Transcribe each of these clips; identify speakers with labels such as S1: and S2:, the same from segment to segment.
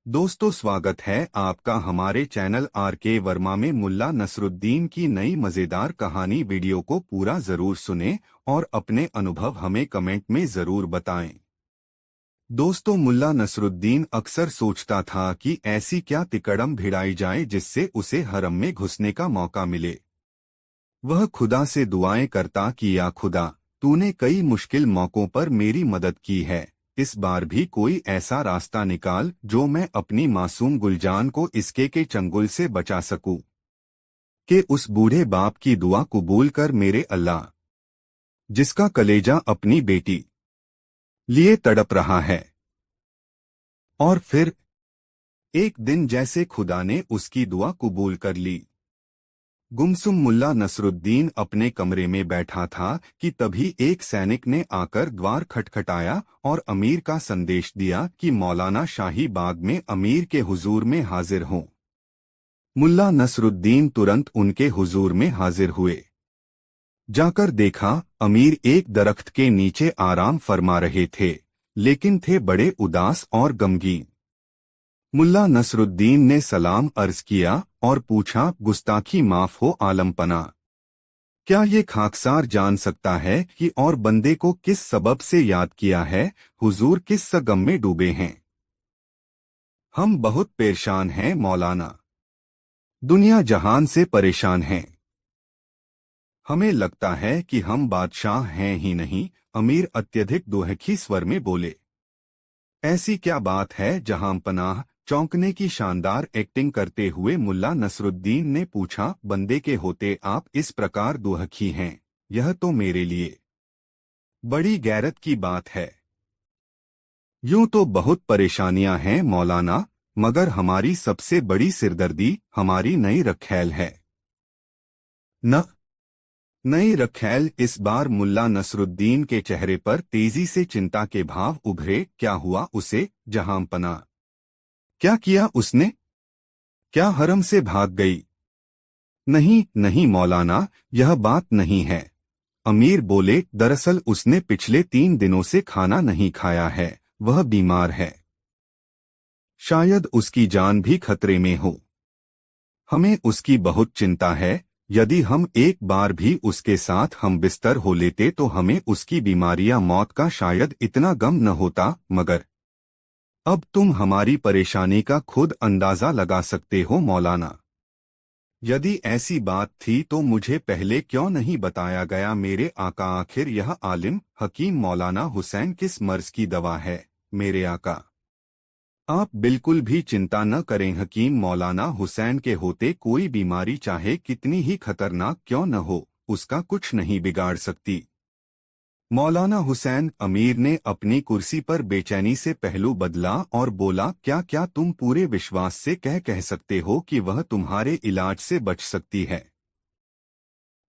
S1: दोस्तों, स्वागत है आपका हमारे चैनल आर.के. वर्मा में। मुल्ला नसरुद्दीन की नई मजेदार कहानी वीडियो को पूरा जरूर सुनें और अपने अनुभव हमें कमेंट में जरूर बताएं। दोस्तों, मुल्ला नसरुद्दीन अक्सर सोचता था कि ऐसी क्या तिकड़म भिड़ाई जाए जिससे उसे हरम में घुसने का मौका मिले। वह खुदा से दुआएं करता कि या खुदा, तूने कई मुश्किल मौकों पर मेरी मदद की है, इस बार भी कोई ऐसा रास्ता निकाल जो मैं अपनी मासूम गुलजान को इसके के चंगुल से बचा सकूं। कि उस बूढ़े बाप की दुआ कबूल कर मेरे अल्लाह, जिसका कलेजा अपनी बेटी लिए तड़प रहा है। और फिर एक दिन जैसे खुदा ने उसकी दुआ कबूल कर ली। गुमसुम मुल्ला नसरुद्दीन अपने कमरे में बैठा था कि तभी एक सैनिक ने आकर द्वार खटखटाया और अमीर का संदेश दिया कि मौलाना शाही बाग में अमीर के हुजूर में हाजिर हों। मुल्ला नसरुद्दीन तुरंत उनके हुजूर में हाजिर हुए। जाकर देखा, अमीर एक दरख्त के नीचे आराम फरमा रहे थे, लेकिन थे बड़े उदास और गमगीन। मुल्ला नसरुद्दीन ने सलाम अर्ज किया और पूछा, गुस्ताखी माफ हो आलमपना, क्या ये खाकसार जान सकता है कि और बंदे को किस सबब से याद किया है? हुजूर किस सगम में डूबे हैं? हम बहुत परेशान हैं मौलाना, दुनिया जहान से परेशान हैं। हमें लगता है कि हम बादशाह हैं ही नहीं। अमीर अत्यधिक दुहखी स्वर में बोले। ऐसी क्या बात है जहां पनाह? चौंकने की शानदार एक्टिंग करते हुए मुल्ला नसरुद्दीन ने पूछा, बंदे के होते आप इस प्रकार दुहखी हैं, यह तो मेरे लिए बड़ी गैरत की बात है। यूं तो बहुत परेशानियां हैं मौलाना, मगर हमारी सबसे बड़ी सिरदर्दी हमारी नई रखैल है। न नई रखैल? इस बार मुल्ला नसरुद्दीन के चेहरे पर तेजी से चिंता के भाव उभरे। क्या हुआ उसे जहांपना? क्या किया उसने? क्या हरम से भाग गई? नहीं नहीं मौलाना, यह बात नहीं है। अमीर बोले, दरअसल उसने पिछले 3 दिनों से खाना नहीं खाया है, वह बीमार है। शायद उसकी जान भी खतरे में हो। हमें उसकी बहुत चिंता है। यदि हम एक बार भी उसके साथ हम बिस्तर हो लेते तो हमें उसकी बीमारी या मौत का शायद इतना गम न होता। मगर अब तुम हमारी परेशानी का खुद अंदाजा लगा सकते हो मौलाना। यदि ऐसी बात थी तो मुझे पहले क्यों नहीं बताया गया मेरे आका? आखिर यह आलिम हकीम मौलाना हुसैन किस मर्ज की दवा है मेरे आका? आप बिल्कुल भी चिंता न करें हकीम, मौलाना हुसैन के होते कोई बीमारी चाहे कितनी ही खतरनाक क्यों न हो, उसका कुछ नहीं बिगाड़ सकती। मौलाना हुसैन? अमीर ने अपनी कुर्सी पर बेचैनी से पहलू बदला और बोला, क्या क्या तुम पूरे विश्वास से कह सकते हो कि वह तुम्हारे इलाज से बच सकती है?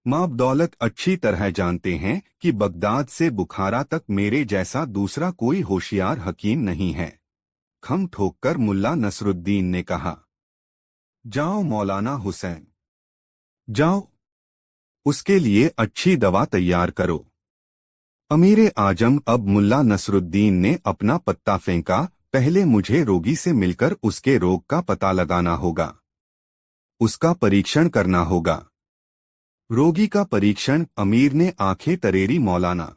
S1: माँ दौलत अच्छी तरह जानते हैं कि बगदाद से बुखारा तक मेरे जैसा दूसरा कोई होशियार हकीम नहीं है। खम ठोककर मुल्ला नसरुद्दीन ने कहा। जाओ मौलाना हुसैन, जाओ, उसके लिए अच्छी दवा तैयार करो। अमीरे आजम? अब मुल्ला नसरुद्दीन ने अपना पत्ता फेंका। पहले मुझे रोगी से मिलकर उसके रोग का पता लगाना होगा, उसका परीक्षण करना होगा। रोगी का परीक्षण? अमीर ने आंखें तरेरी। मौलाना,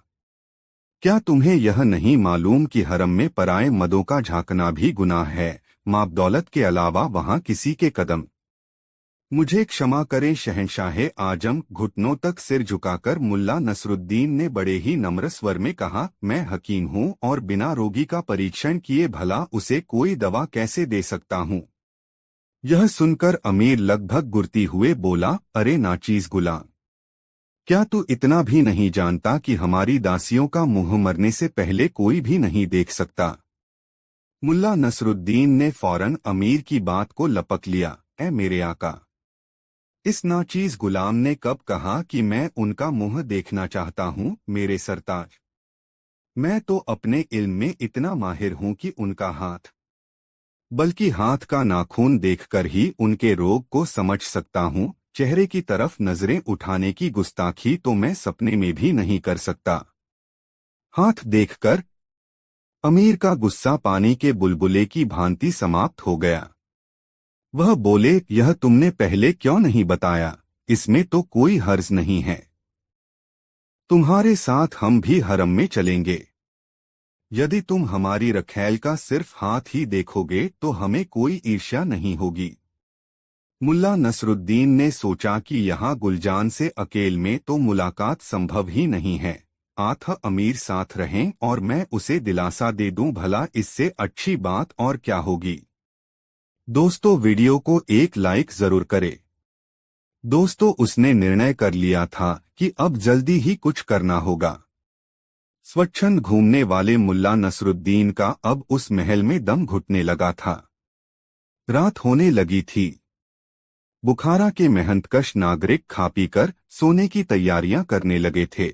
S1: क्या तुम्हें यह नहीं मालूम कि हरम में पराए मदों का झांकना भी गुनाह है? माँ दौलत के अलावा वहाँ किसी के कदम। मुझे क्षमा करें शहंशाहे आजम। घुटनों तक सिर झुकाकर मुल्ला नसरुद्दीन ने बड़े ही नम्र स्वर में कहा, मैं हकीम हूँ और बिना रोगी का परीक्षण किए भला उसे कोई दवा कैसे दे सकता हूँ? यह सुनकर अमीर लगभग गुर्ती हुए बोला, अरे नाचीज गुलाम, क्या तू इतना भी नहीं जानता कि हमारी दासियों का मुंह मरने से पहले कोई भी नहीं देख सकता? मुल्ला नसरुद्दीन ने फौरन अमीर की बात को लपक लिया। ऐ मेरे आका, इस नाचीज गुलाम ने कब कहा कि मैं उनका मुंह देखना चाहता हूँ मेरे सरताज? मैं तो अपने इल्म में इतना माहिर हूँ कि उनका हाथ, बल्कि हाथ का नाखून देखकर ही उनके रोग को समझ सकता हूँ। चेहरे की तरफ नजरें उठाने की गुस्ताखी तो मैं सपने में भी नहीं कर सकता। हाथ देखकर अमीर का गुस्सा पानी के बुलबुले की भांति समाप्त हो गया। वह बोले, यह तुमने पहले क्यों नहीं बताया? इसमें तो कोई हर्ज नहीं है। तुम्हारे साथ हम भी हरम में चलेंगे। यदि तुम हमारी रखैल का सिर्फ हाथ ही देखोगे तो हमें कोई ईर्ष्या नहीं होगी। मुल्ला नसरुद्दीन ने सोचा कि यहाँ गुलजान से अकेले में तो मुलाकात संभव ही नहीं है। आठ अमीर साथ रहें और मैं उसे दिलासा दे दूं, भला इससे अच्छी बात और क्या होगी। दोस्तों, वीडियो को एक लाइक जरूर करें। दोस्तों, उसने निर्णय कर लिया था कि अब जल्दी ही कुछ करना होगा। स्वच्छंद घूमने वाले मुल्ला नसरुद्दीन का अब उस महल में दम घुटने लगा था। रात होने लगी थी। बुखारा के मेहनतकश नागरिक खा पीकर सोने की तैयारियां करने लगे थे।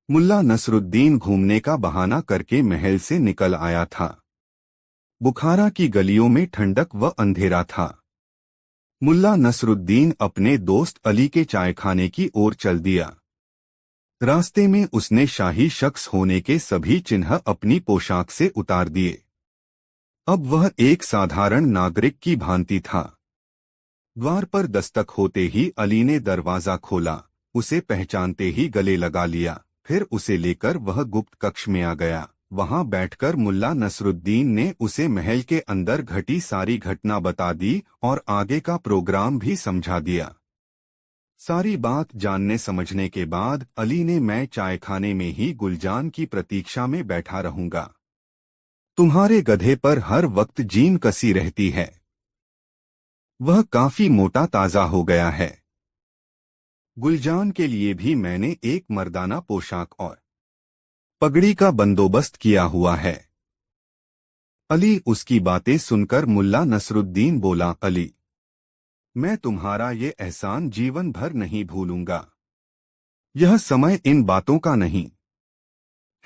S1: मुल्ला नसरुद्दीन घूमने का बहाना करके महल से निकल आया था। बुखारा की गलियों में ठंडक व अंधेरा था। मुल्ला नसरुद्दीन अपने दोस्त अली के चायखाने की ओर चल दिया। रास्ते में उसने शाही शख्स होने के सभी चिन्ह अपनी पोशाक से उतार दिए। अब वह एक साधारण नागरिक की भांति था। द्वार पर दस्तक होते ही अली ने दरवाजा खोला। उसे पहचानते ही गले लगा लिया। फिर उसे लेकर वह गुप्त कक्ष में आ गया। वहां बैठकर मुल्ला नसरुद्दीन ने उसे महल के अंदर घटी सारी घटना बता दी और आगे का प्रोग्राम भी समझा दिया। सारी बात जानने समझने के बाद अली ने, मैं चायखाने में ही गुलजान की प्रतीक्षा में बैठा रहूंगा। तुम्हारे गधे पर हर वक्त जीन कसी रहती है। वह काफी मोटा ताजा हो गया है। गुलजान के लिए भी मैंने एक मर्दाना पोशाक और पगड़ी का बंदोबस्त किया हुआ है। अली उसकी बातें सुनकर मुल्ला नसरुद्दीन बोला, अली, मैं तुम्हारा ये एहसान जीवन भर नहीं भूलूंगा। यह समय इन बातों का नहीं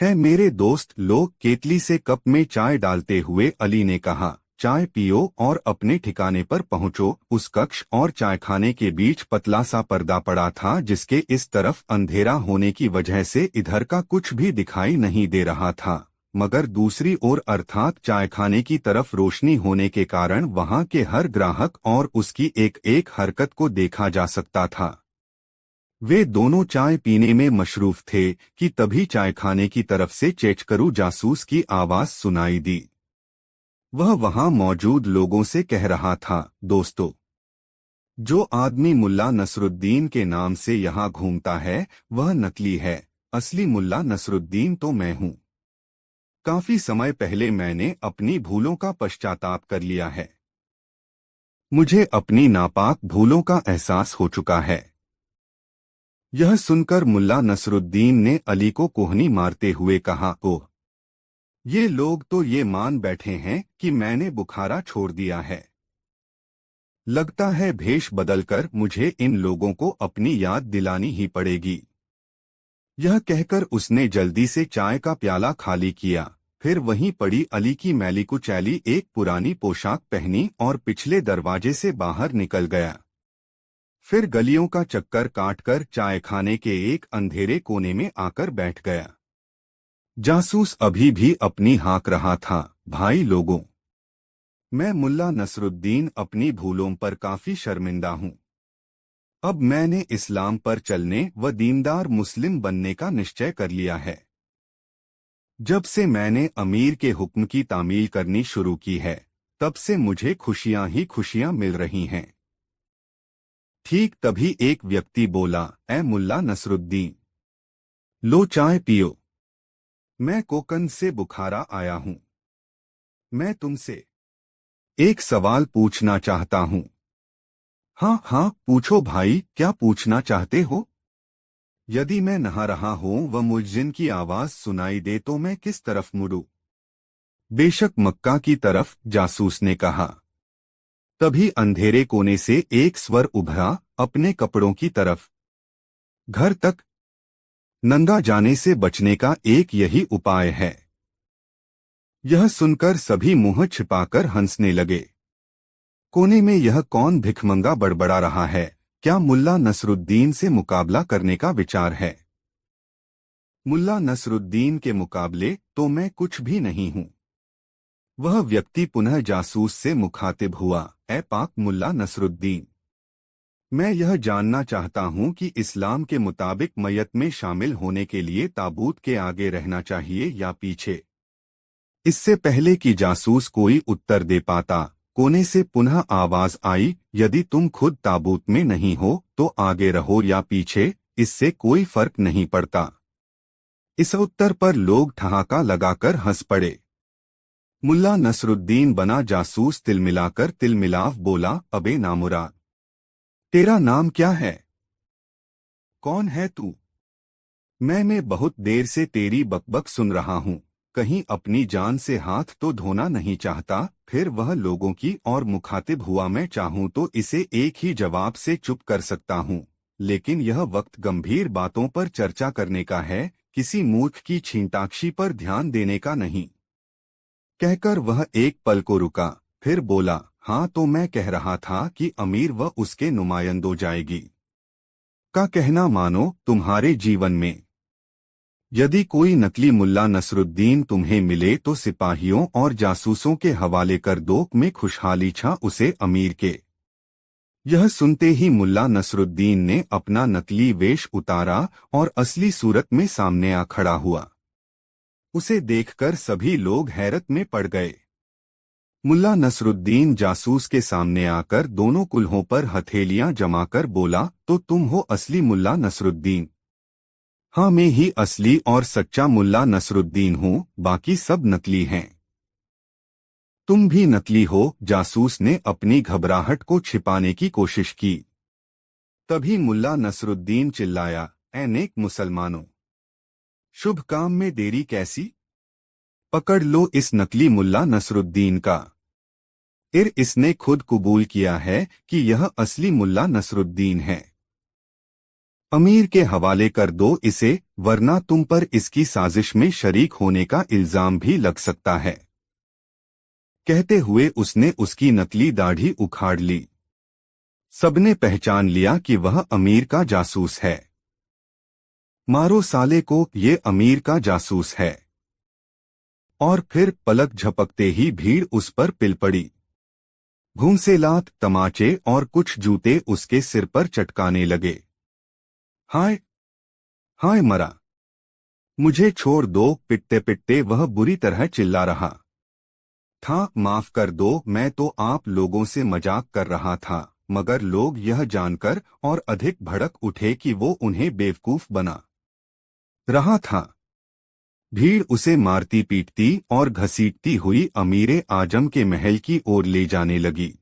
S1: है। मेरे दोस्त लोग केतली से कप में चाय डालते हुए अली ने कहा, चाय पियो और अपने ठिकाने पर पहुंचो। उस कक्ष और चायखाने के बीच पतला सा पर्दा पड़ा था, जिसके इस तरफ अंधेरा होने की वजह से इधर का कुछ भी दिखाई नहीं दे रहा था, मगर दूसरी ओर अर्थात चायखाने की तरफ रोशनी होने के कारण वहां के हर ग्राहक और उसकी एक एक हरकत को देखा जा सकता था। वे दोनों चाय पीने में मशरूफ थे कि तभी चायखाने की तरफ से चेचकरू जासूस की आवाज सुनाई दी। वह वहां मौजूद लोगों से कह रहा था, दोस्तों, जो आदमी मुल्ला नसरुद्दीन के नाम से यहाँ घूमता है वह नकली है। असली मुल्ला नसरुद्दीन तो मैं हूँ। काफी समय पहले मैंने अपनी भूलों का पश्चाताप कर लिया है। मुझे अपनी नापाक भूलों का एहसास हो चुका है। यह सुनकर मुल्ला नसरुद्दीन ने अली को कोहनी मारते हुए कहा, ओह, ये लोग तो ये मान बैठे हैं कि मैंने बुखारा छोड़ दिया है। लगता है भेष बदलकर मुझे इन लोगों को अपनी याद दिलानी ही पड़ेगी। यह कहकर उसने जल्दी से चाय का प्याला खाली किया। फिर वहीं पड़ी अली की मैली कुचैली एक पुरानी पोशाक पहनी और पिछले दरवाजे से बाहर निकल गया। फिर गलियों का चक्कर काटकर चायखाने के एक अंधेरे कोने में आकर बैठ गया। जासूस अभी भी अपनी हाँक रहा था, भाई लोगों, मैं मुल्ला नसरुद्दीन अपनी भूलों पर काफी शर्मिंदा हूँ। अब मैंने इस्लाम पर चलने व दीनदार मुस्लिम बनने का निश्चय कर लिया है। जब से मैंने अमीर के हुक्म की तामील करनी शुरू की है, तब से मुझे खुशियां ही खुशियां मिल रही हैं। ठीक तभी एक व्यक्ति बोला, ए मुल्ला नसरुद्दीन, लो चाय पियो। मैं कोकन से बुखारा आया हूं। मैं तुमसे एक सवाल पूछना चाहता हूं। हाँ हाँ, पूछो भाई, क्या पूछना चाहते हो? यदि मैं नहा रहा हूं व मुअज्जिन की आवाज सुनाई दे तो मैं किस तरफ मुड़ूं? बेशक मक्का की तरफ, जासूस ने कहा। तभी अंधेरे कोने से एक स्वर उभरा, अपने कपड़ों की तरफ। घर तक नंगा जाने से बचने का एक यही उपाय है। यह सुनकर सभी मुंह छिपाकर हंसने लगे। कोने में यह कौन भिखमंगा बड़बड़ा रहा है? क्या मुल्ला नसरुद्दीन से मुकाबला करने का विचार है? मुल्ला नसरुद्दीन के मुकाबले तो मैं कुछ भी नहीं हूँ। वह व्यक्ति पुनः जासूस से मुखातिब हुआ, ए पाक मुल्ला नसरुद्दीन, मैं यह जानना चाहता हूँ कि इस्लाम के मुताबिक मयत में शामिल होने के लिए ताबूत के आगे रहना चाहिए या पीछे। इससे पहले कि जासूस कोई उत्तर दे पाता, कोने से पुनः आवाज आई, यदि तुम खुद ताबूत में नहीं हो तो आगे रहो या पीछे, इससे कोई फर्क नहीं पड़ता। इस उत्तर पर लोग ठहाका लगाकर हंस पड़े। मुल्ला नसरुद्दीन बना जासूस तिलमिलाव बोला, अबे नामुराद, तेरा नाम क्या है? कौन है तू? मैं बहुत देर से तेरी बकबक सुन रहा हूँ, कहीं अपनी जान से हाथ तो धोना नहीं चाहता? फिर वह लोगों की और मुखातिब हुआ, मैं चाहूँ तो इसे एक ही जवाब से चुप कर सकता हूँ, लेकिन यह वक्त गंभीर बातों पर चर्चा करने का है, किसी मूर्ख की छींटाक्षी पर ध्यान देने का नहीं। कहकर वह एक पल को रुका, फिर बोला, हाँ तो मैं कह रहा था कि अमीर व उसके नुमाइंदों जाएगी का कहना मानो तुम्हारे जीवन में यदि कोई नकली मुल्ला नसरुद्दीन तुम्हें मिले तो सिपाहियों और जासूसों के हवाले कर दो, में खुशहाली छा उसे अमीर के। यह सुनते ही मुल्ला नसरुद्दीन ने अपना नकली वेश उतारा और असली सूरत में सामने आ खड़ा हुआ। उसे देखकर सभी लोग हैरत में पड़ गए। मुल्ला नसरुद्दीन जासूस के सामने आकर दोनों कुल्हों पर हथेलियां जमाकर बोला, तो तुम हो असली मुल्ला नसरुद्दीन? हाँ, मैं ही असली और सच्चा मुल्ला नसरुद्दीन हूँ, बाकी सब नकली हैं। तुम भी नकली हो? जासूस ने अपनी घबराहट को छिपाने की कोशिश की। तभी मुल्ला नसरुद्दीन चिल्लाया, ऐ नेक मुसलमानों, शुभ काम में देरी कैसी? पकड़ लो इस नकली मुल्ला नसरुद्दीन का। इसने खुद कबूल किया है कि यह असली मुल्ला नसरुद्दीन है। अमीर के हवाले कर दो इसे, वरना तुम पर इसकी साजिश में शरीक होने का इल्जाम भी लग सकता है। कहते हुए उसने उसकी नकली दाढ़ी उखाड़ ली। सबने पहचान लिया कि वह अमीर का जासूस है। मारो साले को, ये अमीर का जासूस है। और फिर पलक झपकते ही भीड़ उस पर पिल पड़ी। घूंसेलात, तमाचे और कुछ जूते उसके सिर पर चटकाने लगे। हाय हाय मरा, मुझे छोड़ दो, पिटते पिटते वह बुरी तरह चिल्ला रहा था। माफ कर दो, मैं तो आप लोगों से मजाक कर रहा था। मगर लोग यह जानकर और अधिक भड़क उठे कि वो उन्हें बेवकूफ बना रहा था। भीड़ उसे मारती पीटती और घसीटती हुई अमीरे आजम के महल की ओर ले जाने लगी।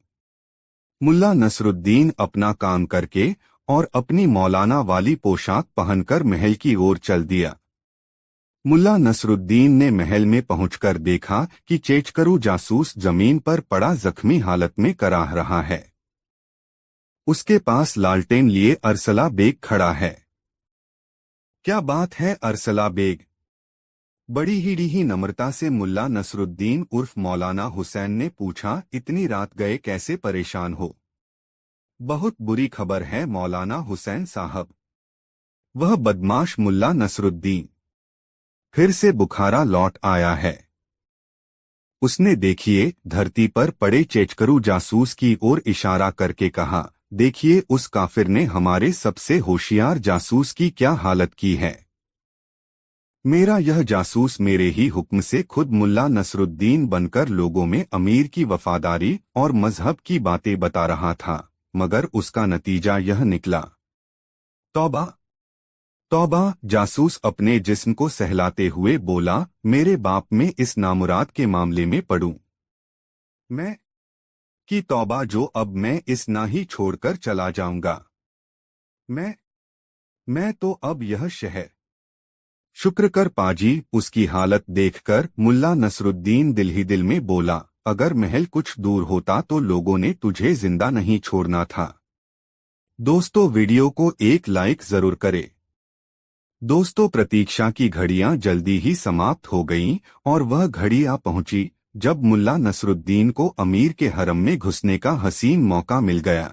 S1: मुल्ला नसरुद्दीन अपना काम करके और अपनी मौलाना वाली पोशाक पहनकर महल की ओर चल दिया। मुल्ला नसरुद्दीन ने महल में पहुंचकर देखा कि चेचकरू जासूस जमीन पर पड़ा जख्मी हालत में कराह रहा है। उसके पास लालटेन लिए अरसला बेग खड़ा है। क्या बात है अरसला बेग? बड़ी ही नम्रता से मुल्ला नसरुद्दीन उर्फ मौलाना हुसैन ने पूछा, इतनी रात गए कैसे परेशान हो? बहुत बुरी खबर है मौलाना हुसैन साहब। वह बदमाश मुल्ला नसरुद्दीन फिर से बुखारा लौट आया है। उसने देखिए धरती पर पड़े चेचकरू जासूस की ओर इशारा करके कहा, देखिए उस काफिर ने हमारे सबसे होशियार जासूस की क्या हालत की है। मेरा यह जासूस मेरे ही हुक्म से खुद मुल्ला नसरुद्दीन बनकर लोगों में अमीर की वफादारी और मजहब की बातें बता रहा था, मगर उसका नतीजा यह निकला। तौबा तौबा, जासूस अपने जिस्म को सहलाते हुए बोला, मेरे बाप में इस नामुराद के मामले में पड़ूं मैं कि तौबा, जो अब मैं इस ना ही छोड़कर चला जाऊंगा। मैं तो अब यह शहर शुक्र कर पाजी। उसकी हालत देखकर मुल्ला नसरुद्दीन दिल ही दिल में बोला, अगर महल कुछ दूर होता तो लोगों ने तुझे जिंदा नहीं छोड़ना था। दोस्तों, वीडियो को एक लाइक जरूर करें। दोस्तों, प्रतीक्षा की घड़ियां जल्दी ही समाप्त हो गईं और वह घड़ी आ पहुंची जब मुल्ला नसरुद्दीन को अमीर के हरम में घुसने का हसीन मौका मिल गया।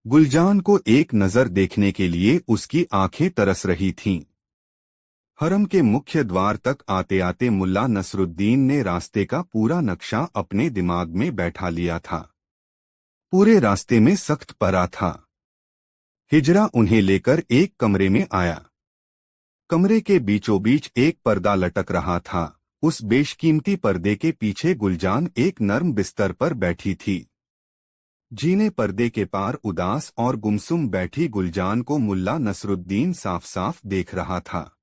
S1: गुलजान को एक नजर देखने के लिए उसकी आंखें तरस रही थीं। हरम के मुख्य द्वार तक आते आते मुल्ला नसरुद्दीन ने रास्ते का पूरा नक्शा अपने दिमाग में बैठा लिया था। पूरे रास्ते में सख्त पहरा था। हिजरा उन्हें लेकर एक कमरे में आया। कमरे के बीचों बीच एक पर्दा लटक रहा था। उस बेशकीमती पर्दे के पीछे गुलजान एक नर्म बिस्तर पर बैठी थी। जीने पर्दे के पार उदास और गुमसुम बैठी गुलजान को मुल्ला नसरुद्दीन साफ साफ देख रहा था।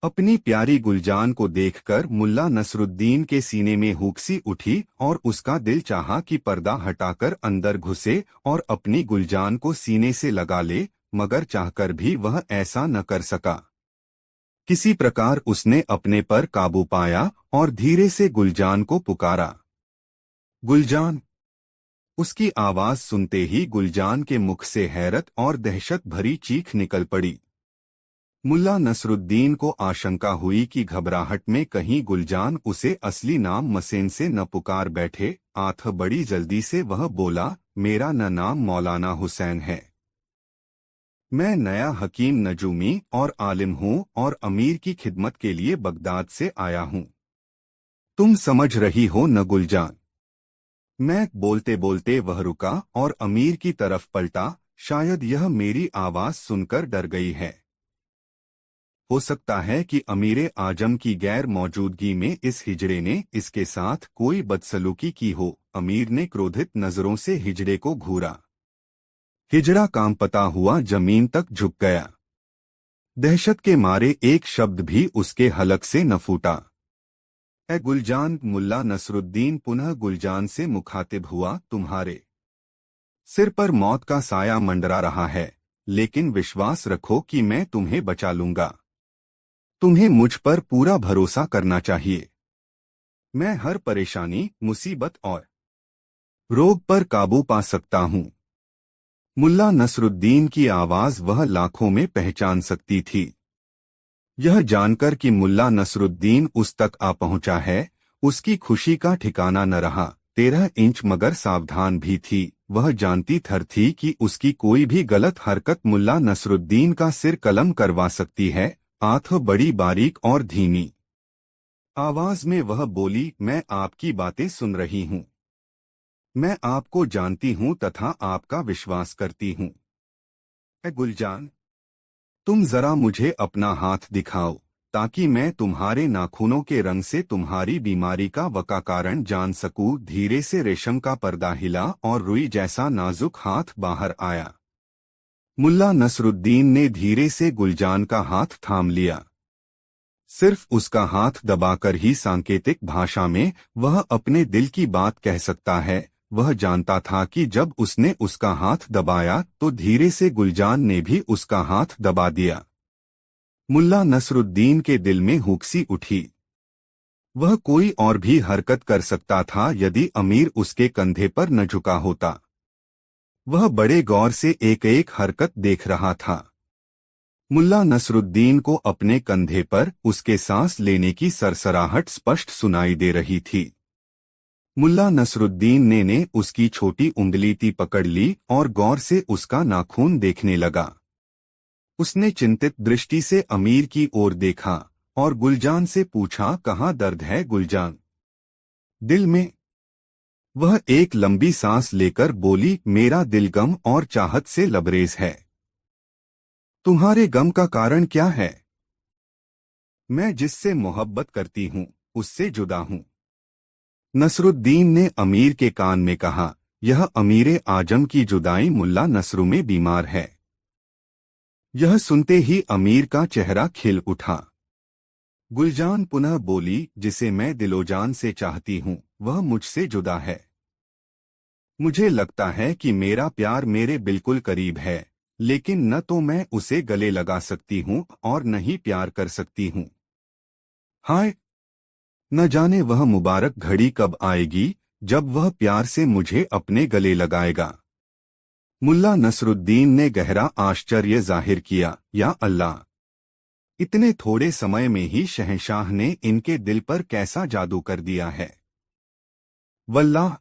S1: अपनी प्यारी गुलजान को देखकर मुल्ला नसरुद्दीन के सीने में हुक्सी उठी और उसका दिल चाहा कि पर्दा हटाकर अंदर घुसे और अपनी गुलजान को सीने से लगा ले, मगर चाहकर भी वह ऐसा न कर सका। किसी प्रकार उसने अपने पर काबू पाया और धीरे से गुलजान को पुकारा। गुलजान! उसकी आवाज सुनते ही गुलजान के मुख से हैरत और दहशत भरी चीख निकल पड़ी। मुल्ला नसरुद्दीन को आशंका हुई कि घबराहट में कहीं गुलजान उसे असली नाम मसेन से न पुकार बैठे। आठ बड़ी जल्दी से वह बोला, मेरा न नाम मौलाना हुसैन है। मैं नया हकीम नजूमी और आलिम हूँ और अमीर की खिदमत के लिए बगदाद से आया हूँ। तुम समझ रही हो न गुलजान? मैं बोलते बोलते वह रुका और अमीर की तरफ पलटा। शायद यह मेरी आवाज सुनकर डर गई है। हो सकता है कि अमीर आजम की गैर मौजूदगी में इस हिजड़े ने इसके साथ कोई बदसलूकी की हो। अमीर ने क्रोधित नजरों से हिजड़े को घूरा। हिजड़ा कांपता हुआ जमीन तक झुक गया। दहशत के मारे एक शब्द भी उसके हलक से न फूटा। ए गुलजान! मुल्ला नसरुद्दीन पुनः गुलजान से मुखातिब हुआ, तुम्हारे सिर पर मौत का साया मंडरा रहा है, लेकिन विश्वास रखो कि मैं तुम्हें बचा लूंगा। तुम्हें मुझ पर पूरा भरोसा करना चाहिए। मैं हर परेशानी, मुसीबत और रोग पर काबू पा सकता हूँ। मुल्ला नसरुद्दीन की आवाज वह लाखों में पहचान सकती थी। यह जानकर कि मुल्ला नसरुद्दीन उस तक आ पहुंचा है, उसकी खुशी का ठिकाना न रहा। 13 इंच मगर सावधान भी थी। वह जानती थी कि उसकी कोई भी गलत हरकत मुल्ला नसरुद्दीन का सिर कलम करवा सकती है। आंख बड़ी बारीक और धीमी आवाज में वह बोली, मैं आपकी बातें सुन रही हूँ। मैं आपको जानती हूँ तथा आपका विश्वास करती हूँ। ए गुलजान! तुम जरा मुझे अपना हाथ दिखाओ, ताकि मैं तुम्हारे नाखूनों के रंग से तुम्हारी बीमारी का वका कारण जान सकूं। धीरे से रेशम का पर्दा हिला और रुई जैसा नाजुक हाथ बाहर आया। मुल्ला नसरुद्दीन ने धीरे से गुलजान का हाथ थाम लिया। सिर्फ उसका हाथ दबाकर ही सांकेतिक भाषा में वह अपने दिल की बात कह सकता है। वह जानता था कि जब उसने उसका हाथ दबाया तो धीरे से गुलजान ने भी उसका हाथ दबा दिया। मुल्ला नसरुद्दीन के दिल में हुक्सी उठी। वह कोई और भी हरकत कर सकता था यदि अमीर उसके कंधे पर न झुका होता। वह बड़े गौर से एक एक हरकत देख रहा था। मुल्ला नसरुद्दीन को अपने कंधे पर उसके सांस लेने की सरसराहट स्पष्ट सुनाई दे रही थी। मुल्ला नसरुद्दीन ने उसकी छोटी उंगली पकड़ ली और गौर से उसका नाखून देखने लगा। उसने चिंतित दृष्टि से अमीर की ओर देखा और गुलजान से पूछा, कहाँ दर्द है गुलजान? दिल में। वह एक लंबी सांस लेकर बोली, मेरा दिल गम और चाहत से लबरेज है। तुम्हारे गम का कारण क्या है? मैं जिससे मोहब्बत करती हूँ उससे जुदा हूँ। नसरुद्दीन ने अमीर के कान में कहा। यह अमीर आजम की जुदाई मुल्ला नसरू में बीमार है। यह सुनते ही अमीर का चेहरा खिल उठा। गुलजान पुनः बोली, जिसे मैं दिलोजान से चाहती हूँ वह मुझसे जुदा है। मुझे लगता है कि मेरा प्यार मेरे बिल्कुल करीब है, लेकिन न तो मैं उसे गले लगा सकती हूँ और न ही प्यार कर सकती हूँ। हाय! न जाने वह मुबारक घड़ी कब आएगी जब वह प्यार से मुझे अपने गले लगाएगा। मुल्ला नसरुद्दीन ने गहरा आश्चर्य जाहिर किया। या अल्लाह! इतने थोड़े समय में ही शहंशाह ने इनके दिल पर कैसा जादू कर दिया है। वल्लाह!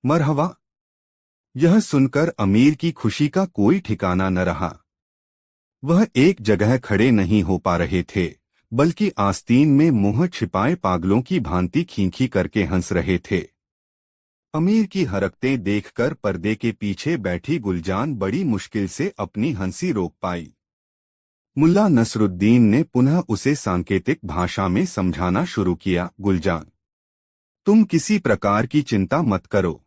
S1: मरहबा! यह सुनकर अमीर की खुशी का कोई ठिकाना न रहा। वह एक जगह खड़े नहीं हो पा रहे थे, बल्कि आस्तीन में मुंह छिपाए पागलों की भांति खींखी करके हंस रहे थे। अमीर की हरकतें देखकर पर्दे के पीछे बैठी गुलजान बड़ी मुश्किल से अपनी हंसी रोक पाई। मुल्ला नसरुद्दीन ने पुनः उसे सांकेतिक भाषा में समझाना शुरू किया। गुलजान, तुम किसी प्रकार की चिंता मत करो,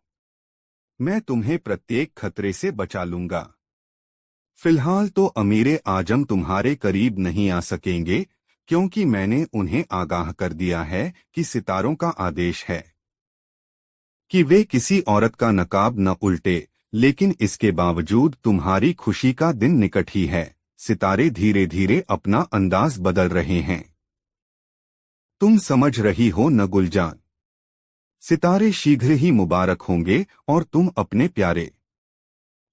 S1: मैं तुम्हें प्रत्येक खतरे से बचा लूंगा। फिलहाल तो अमीरे आजम तुम्हारे करीब नहीं आ सकेंगे, क्योंकि मैंने उन्हें आगाह कर दिया है कि सितारों का आदेश है कि वे किसी औरत का नकाब न उल्टे। लेकिन इसके बावजूद तुम्हारी खुशी का दिन निकट ही है। सितारे धीरे धीरे अपना अंदाज बदल रहे हैं। तुम समझ रही हो न गुलजान? सितारे शीघ्र ही मुबारक होंगे और तुम अपने प्यारे,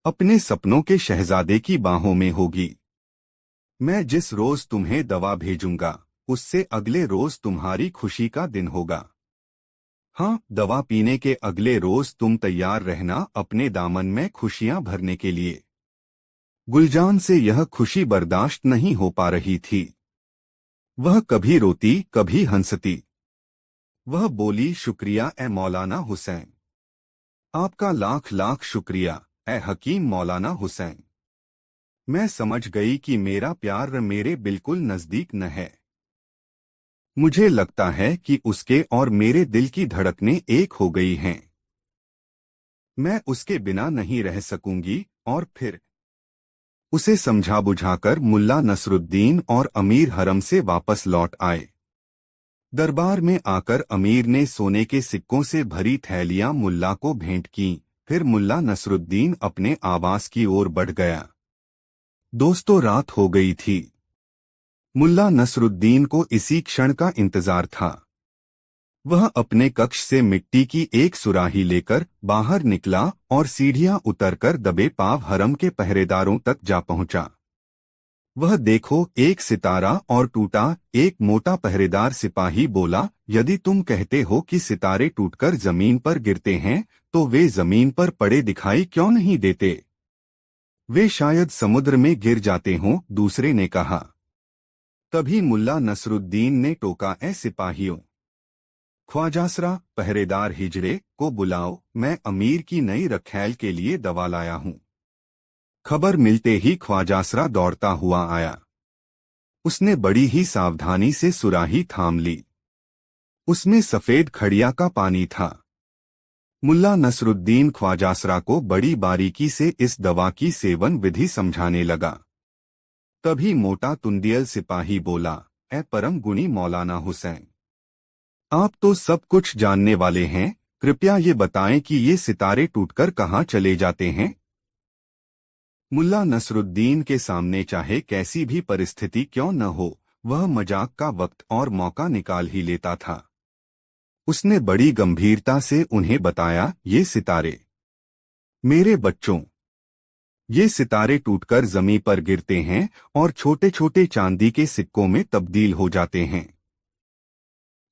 S1: अपने सपनों के शहजादे की बाहों में होगी। मैं जिस रोज तुम्हें दवा भेजूंगा, उससे अगले रोज तुम्हारी खुशी का दिन होगा। हाँ, दवा पीने के अगले रोज तुम तैयार रहना अपने दामन में खुशियां भरने के लिए। गुलजान से यह खुशी बर्दाश्त नहीं हो पा रही थी। वह कभी रोती कभी हंसती। वह बोली, शुक्रिया ए मौलाना हुसैन, आपका लाख लाख शुक्रिया ए हकीम मौलाना हुसैन। मैं समझ गई कि मेरा प्यार मेरे बिल्कुल नजदीक न है। मुझे लगता है कि उसके और मेरे दिल की धड़कनें एक हो गई हैं। मैं उसके बिना नहीं रह सकूंगी। और फिर उसे समझा बुझाकर मुल्ला नसरुद्दीन और अमीर हरम से वापस लौट आए। दरबार में आकर अमीर ने सोने के सिक्कों से भरी थैलियां मुल्ला को भेंट की। फिर मुल्ला नसरुद्दीन अपने आवास की ओर बढ़ गया। दोस्तों, रात हो गई थी। मुल्ला नसरुद्दीन को इसी क्षण का इंतजार था। वह अपने कक्ष से मिट्टी की एक सुराही लेकर बाहर निकला और सीढ़ियां उतरकर दबे पांव हरम के पहरेदारों तक जा पहुंचा। वह देखो, एक सितारा और टूटा। एक मोटा पहरेदार सिपाही बोला, यदि तुम कहते हो कि सितारे टूटकर जमीन पर गिरते हैं, तो वे जमीन पर पड़े दिखाई क्यों नहीं देते? वे शायद समुद्र में गिर जाते हों, दूसरे ने कहा। तभी मुल्ला नसरुद्दीन ने टोका, ए सिपाहियों, ख्वाजासरा पहरेदार हिजड़े को बुलाओ, मैं अमीर की नई रखैल के लिए दवा लाया हूँ। खबर मिलते ही ख्वाजासरा दौड़ता हुआ आया। उसने बड़ी ही सावधानी से सुराही थाम ली। उसमें सफेद खड़िया का पानी था। मुल्ला नसरुद्दीन ख्वाजासरा को बड़ी बारीकी से इस दवा की सेवन विधि समझाने लगा। तभी मोटा तुंदियल सिपाही बोला, ए परम गुणी मौलाना हुसैन, आप तो सब कुछ जानने वाले हैं, कृपया ये बताएं कि ये सितारे टूटकर कहाँ चले जाते हैं? मुल्ला नसरुद्दीन के सामने चाहे कैसी भी परिस्थिति क्यों न हो, वह मजाक का वक्त और मौका निकाल ही लेता था। उसने बड़ी गंभीरता से उन्हें बताया, ये सितारे, मेरे बच्चों, ये सितारे टूटकर जमीन पर गिरते हैं और छोटे छोटे चांदी के सिक्कों में तब्दील हो जाते हैं।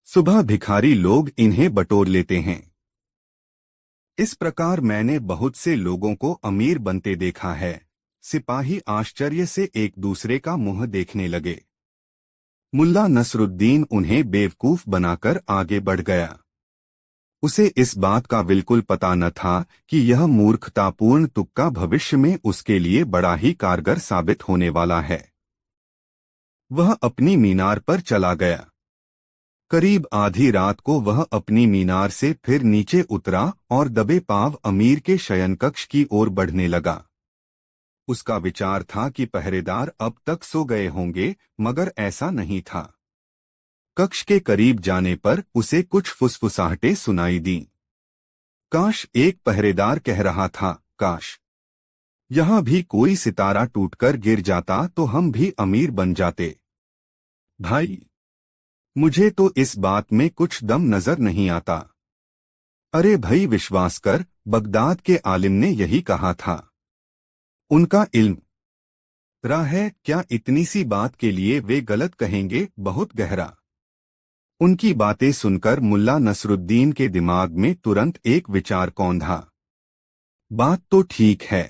S1: सुबह भिखारी लोग इन्हें बटोर लेते हैं। इस प्रकार मैंने बहुत से लोगों को अमीर बनते देखा है। सिपाही आश्चर्य से एक दूसरे का मुंह देखने लगे। मुल्ला नसरुद्दीन उन्हें बेवकूफ बनाकर आगे बढ़ गया। उसे इस बात का बिल्कुल पता न था कि यह मूर्खतापूर्ण तुक्का भविष्य में उसके लिए बड़ा ही कारगर साबित होने वाला है। वह अपनी मीनार पर चला गया। करीब आधी रात को वह अपनी मीनार से फिर नीचे उतरा और दबे पांव अमीर के शयन कक्ष की ओर बढ़ने लगा। उसका विचार था कि पहरेदार अब तक सो गए होंगे, मगर ऐसा नहीं था। कक्ष के करीब जाने पर उसे कुछ फुसफुसाहटें सुनाई दीं। काश, एक पहरेदार कह रहा था, काश यहाँ भी कोई सितारा टूटकर गिर जाता तो हम भी अमीर बन जाते। भाई, मुझे तो इस बात में कुछ दम नजर नहीं आता। अरे भाई, विश्वास कर, बगदाद के आलिम ने यही कहा था। उनका इल्म रहा है, क्या इतनी सी बात के लिए वे गलत कहेंगे? बहुत गहरा। उनकी बातें सुनकर मुल्ला नसरुद्दीन के दिमाग में तुरंत एक विचार कौंधा। बात तो ठीक है,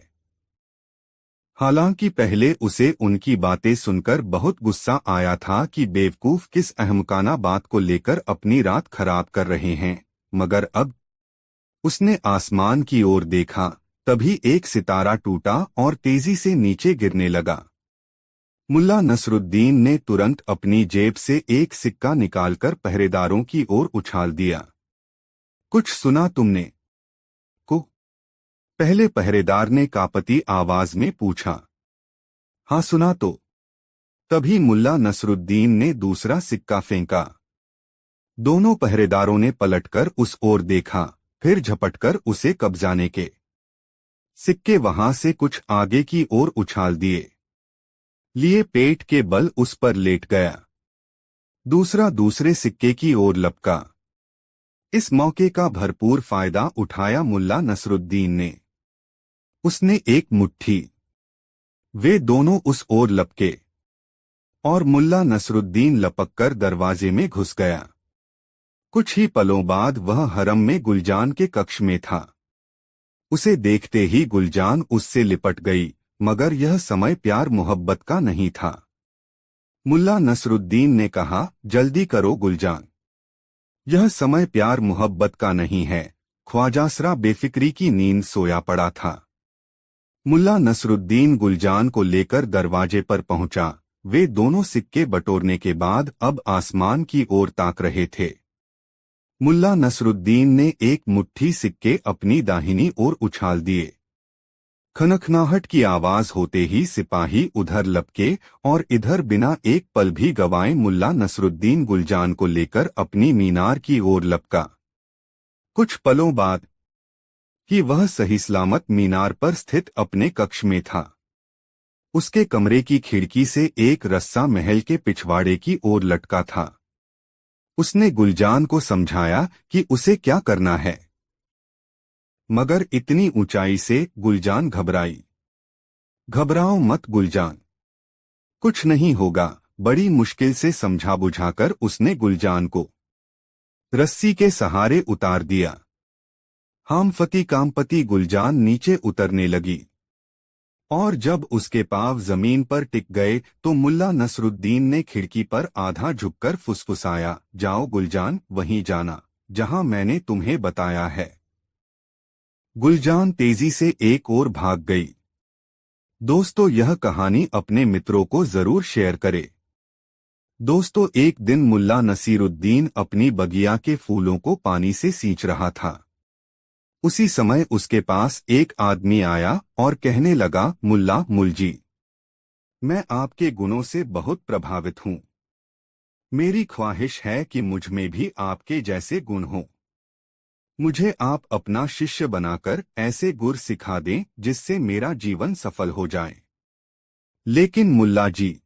S1: हालांकि पहले उसे उनकी बातें सुनकर बहुत गुस्सा आया था कि बेवकूफ किस अहमकाना बात को लेकर अपनी रात खराब कर रहे हैं, मगर अब उसने आसमान की ओर देखा, तभी एक सितारा टूटा और तेजी से नीचे गिरने लगा। मुल्ला नसरुद्दीन ने तुरंत अपनी जेब से एक सिक्का निकालकर पहरेदारों की ओर उछाल दिया। कुछ सुना तुमने? को पहले पहरेदार ने कांपती आवाज में पूछा। हाँ सुना तो। तभी मुल्ला नसरुद्दीन ने दूसरा सिक्का फेंका। दोनों पहरेदारों ने पलटकर उस ओर देखा, फिर झपटकर उसे कब्जाने के सिक्के वहां से कुछ आगे की ओर उछाल दिए लिए पेट के बल उस पर लेट गया। दूसरा दूसरे सिक्के की ओर लपका। इस मौके का भरपूर फायदा उठाया मुल्ला नसरुद्दीन ने। उसने एक मुट्ठी वे दोनों उस ओर लपके और मुल्ला नसरुद्दीन लपककर दरवाजे में घुस गया। कुछ ही पलों बाद वह हरम में गुलजान के कक्ष में था। उसे देखते ही गुलजान उससे लिपट गई, मगर यह समय प्यार मोहब्बत का नहीं था। मुल्ला नसरुद्दीन ने कहा, जल्दी करो गुलजान, यह समय प्यार मोहब्बत का नहीं है। ख्वाजासरा बेफिक्री की नींद सोया पड़ा था। मुल्ला नसरुद्दीन गुलजान को लेकर दरवाजे पर पहुंचा। वे दोनों सिक्के बटोरने के बाद अब आसमान की ओर ताक रहे थे। मुल्ला नसरुद्दीन ने एक मुट्ठी सिक्के अपनी दाहिनी ओर उछाल दिए। खनखनाहट की आवाज होते ही सिपाही उधर लपके और इधर बिना एक पल भी गवाए मुल्ला नसरुद्दीन गुलजान को लेकर अपनी मीनार की ओर लपका। कुछ पलों बाद कि वह सही सलामत मीनार पर स्थित अपने कक्ष में था। उसके कमरे की खिड़की से एक रस्सा महल के पिछवाड़े की ओर लटका था। उसने गुलजान को समझाया कि उसे क्या करना है, मगर इतनी ऊंचाई से गुलजान घबराई। घबराओ मत गुलजान, कुछ नहीं होगा। बड़ी मुश्किल से समझा बुझाकर उसने गुलजान को रस्सी के सहारे उतार दिया। हामफती कामपति गुलजान नीचे उतरने लगी और जब उसके पांव जमीन पर टिक गए तो मुल्ला नसरुद्दीन ने खिड़की पर आधा झुककर फुसफुसाया, जाओ गुलजान, वहीं जाना जहां मैंने तुम्हें बताया है। गुलजान तेजी से एक ओर भाग गई। दोस्तों, यह कहानी अपने मित्रों को जरूर शेयर करें। दोस्तों, एक दिन मुल्ला नसीरुद्दीन अपनी बगिया के फूलों को पानी से सींच रहा था। उसी समय उसके पास एक आदमी आया और कहने लगा, मुल्ला मुलजी, मैं आपके गुणों से बहुत प्रभावित हूँ। मेरी ख्वाहिश है कि मुझ में भी आपके जैसे गुण हों। मुझे आप अपना शिष्य बनाकर ऐसे गुर सिखा दें जिससे मेरा जीवन सफल हो जाए। लेकिन मुल्ला जी,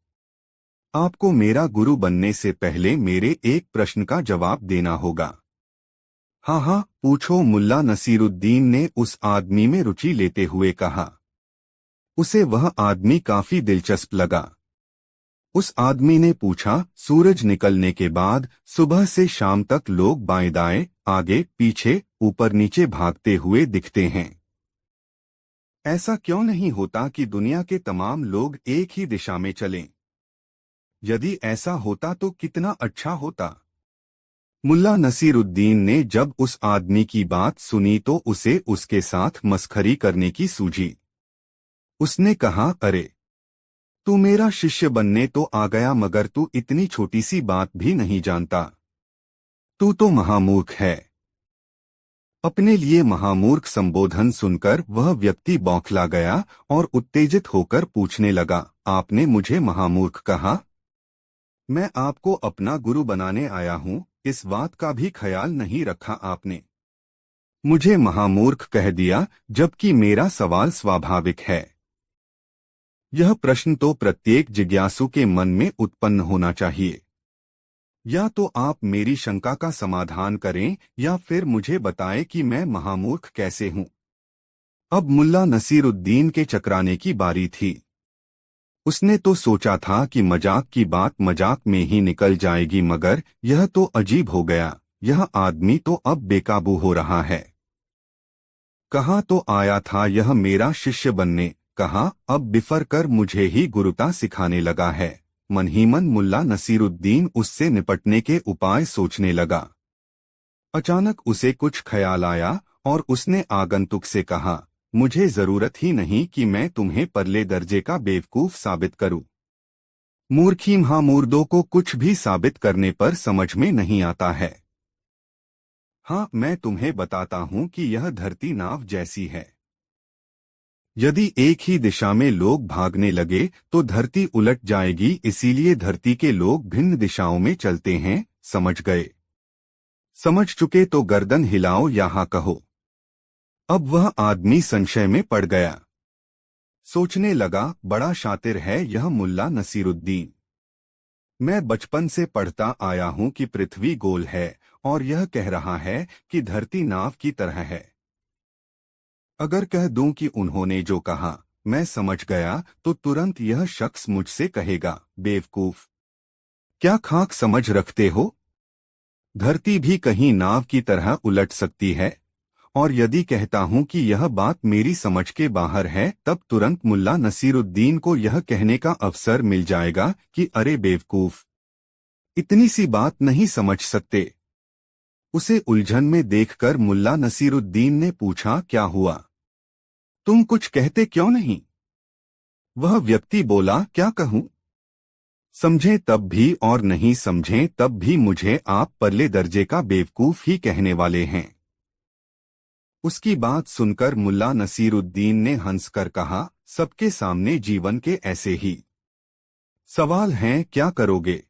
S1: आपको मेरा गुरु बनने से पहले मेरे एक प्रश्न का जवाब देना होगा। हाँ हाँ, पूछो, मुल्ला नसीरुद्दीन ने उस आदमी में रुचि लेते हुए कहा। उसे वह आदमी काफी दिलचस्प लगा। उस आदमी ने पूछा, सूरज निकलने के बाद सुबह से शाम तक लोग बाएं दाएं, आगे पीछे, ऊपर नीचे भागते हुए दिखते हैं। ऐसा क्यों नहीं होता कि दुनिया के तमाम लोग एक ही दिशा में चलें? यदि ऐसा होता तो कितना अच्छा होता। मुल्ला नसीरुद्दीन ने जब उस आदमी की बात सुनी तो उसे उसके साथ मस्खरी करने की सूझी। उसने कहा, अरे, तू मेरा शिष्य बनने तो आ गया, मगर तू इतनी छोटी सी बात भी नहीं जानता। तू तो महामूर्ख है। अपने लिए महामूर्ख संबोधन सुनकर वह व्यक्ति बौखला गया और उत्तेजित होकर पूछने लगा, आपने मुझे महामूर्ख कहा? मैं आपको अपना गुरु बनाने आया हूँ, इस बात का भी ख्याल नहीं रखा आपने। मुझे महामूर्ख कह दिया, जबकि मेरा सवाल स्वाभाविक है। यह प्रश्न तो प्रत्येक जिज्ञासु के मन में उत्पन्न होना चाहिए। या तो आप मेरी शंका का समाधान करें या फिर मुझे बताएं कि मैं महामूर्ख कैसे हूं। अब मुल्ला नसीरुद्दीन के चकराने की बारी थी। उसने तो सोचा था कि मजाक की बात मजाक में ही निकल जाएगी, मगर यह तो अजीब हो गया। यह आदमी तो अब बेकाबू हो रहा है। कहाँ तो आया था यह मेरा शिष्य बनने, कहा, अब बिफर कर मुझे ही गुरुता सिखाने लगा है। मन ही मन मुल्ला नसीरुद्दीन उससे निपटने के उपाय सोचने लगा। अचानक उसे कुछ ख्याल आया और उसने आगंतुक से कहा, मुझे जरूरत ही नहीं कि मैं तुम्हें परले दर्जे का बेवकूफ साबित करूं। मूर्खी महामूर्दों को कुछ भी साबित करने पर समझ में नहीं आता है। हाँ, मैं तुम्हें बताता हूँ कि यह धरती नाव जैसी है। यदि एक ही दिशा में लोग भागने लगे तो धरती उलट जाएगी, इसीलिए धरती के लोग भिन्न दिशाओं में चलते हैं। समझ गए? समझ चुके तो गर्दन हिलाओ या हाँ कहो। अब वह आदमी संशय में पड़ गया। सोचने लगा, बड़ा शातिर है यह मुल्ला नसीरुद्दीन। मैं बचपन से पढ़ता आया हूँ कि पृथ्वी गोल है और यह कह रहा है कि धरती नाव की तरह है। अगर कह दूं कि उन्होंने जो कहा मैं समझ गया तो तुरंत यह शख्स मुझसे कहेगा, बेवकूफ, क्या खाक समझ रखते हो? धरती भी कहीं नाव की तरह उलट सकती है। और यदि कहता हूं कि यह बात मेरी समझ के बाहर है, तब तुरंत मुल्ला नसीरुद्दीन को यह कहने का अवसर मिल जाएगा कि अरे बेवकूफ, इतनी सी बात नहीं समझ सकते। उसे उलझन में देखकर मुल्ला नसीरुद्दीन ने पूछा, क्या हुआ? तुम कुछ कहते क्यों नहीं? वह व्यक्ति बोला, क्या कहूं? समझें तब भी और नहीं समझें तब भी मुझे आप परले दर्जे का बेवकूफ ही कहने वाले हैं। उसकी बात सुनकर मुल्ला नसीरुद्दीन ने हंसकर कहा, सबके सामने जीवन के ऐसे ही सवाल हैं, क्या करोगे?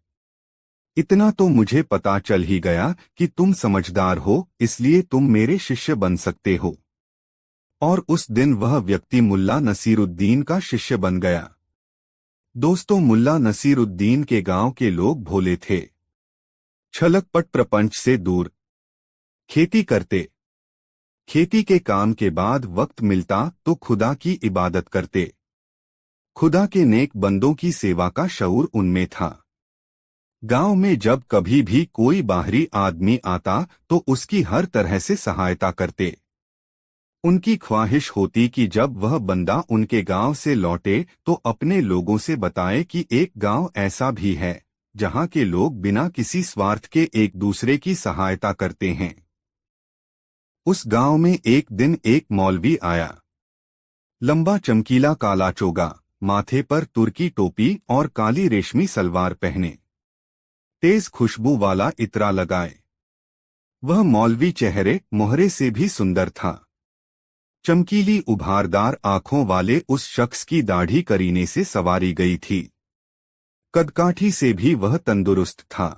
S1: इतना तो मुझे पता चल ही गया कि तुम समझदार हो, इसलिए तुम मेरे शिष्य बन सकते हो। और उस दिन वह व्यक्ति मुल्ला नसीरुद्दीन का शिष्य बन गया। दोस्तों, मुल्ला नसीरुद्दीन के गांव के लोग भोले थे, छलकपट प्रपंच से दूर, खेती करते। खेती के काम के बाद वक्त मिलता तो खुदा की इबादत करते। खुदा के नेक बंदों की सेवा का शऊर उनमें था। गांव में जब कभी भी कोई बाहरी आदमी आता तो उसकी हर तरह से सहायता करते। उनकी ख्वाहिश होती कि जब वह बंदा उनके गांव से लौटे तो अपने लोगों से बताए कि एक गांव ऐसा भी है जहां के लोग बिना किसी स्वार्थ के एक दूसरे की सहायता करते हैं। उस गांव में एक दिन एक मौलवी आया। लंबा चमकीला काला चोगा, माथे पर तुर्की टोपी और काली रेशमी सलवार पहने, तेज खुशबू वाला इत्रा लगाए। वह मौलवी चेहरे मोहरे से भी सुंदर था। चमकीली उभारदार आंखों वाले उस शख्स की दाढ़ी करीने से सवारी गई थी। कदकाठी से भी वह तंदुरुस्त था।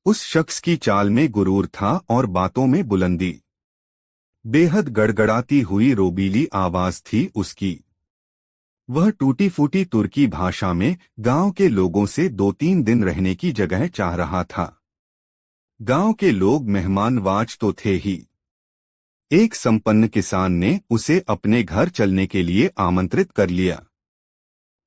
S1: उस शख्स की चाल में गुरूर था और बातों में बुलंदी। बेहद गड़गड़ाती हुई रोबीली आवाज थी उसकी। वह टूटी फूटी तुर्की भाषा में गांव के लोगों से 2-3 दिन रहने की जगह चाह रहा था। गांव के लोग मेहमानवाज तो थे ही। एक संपन्न किसान ने उसे अपने घर चलने के लिए आमंत्रित कर लिया।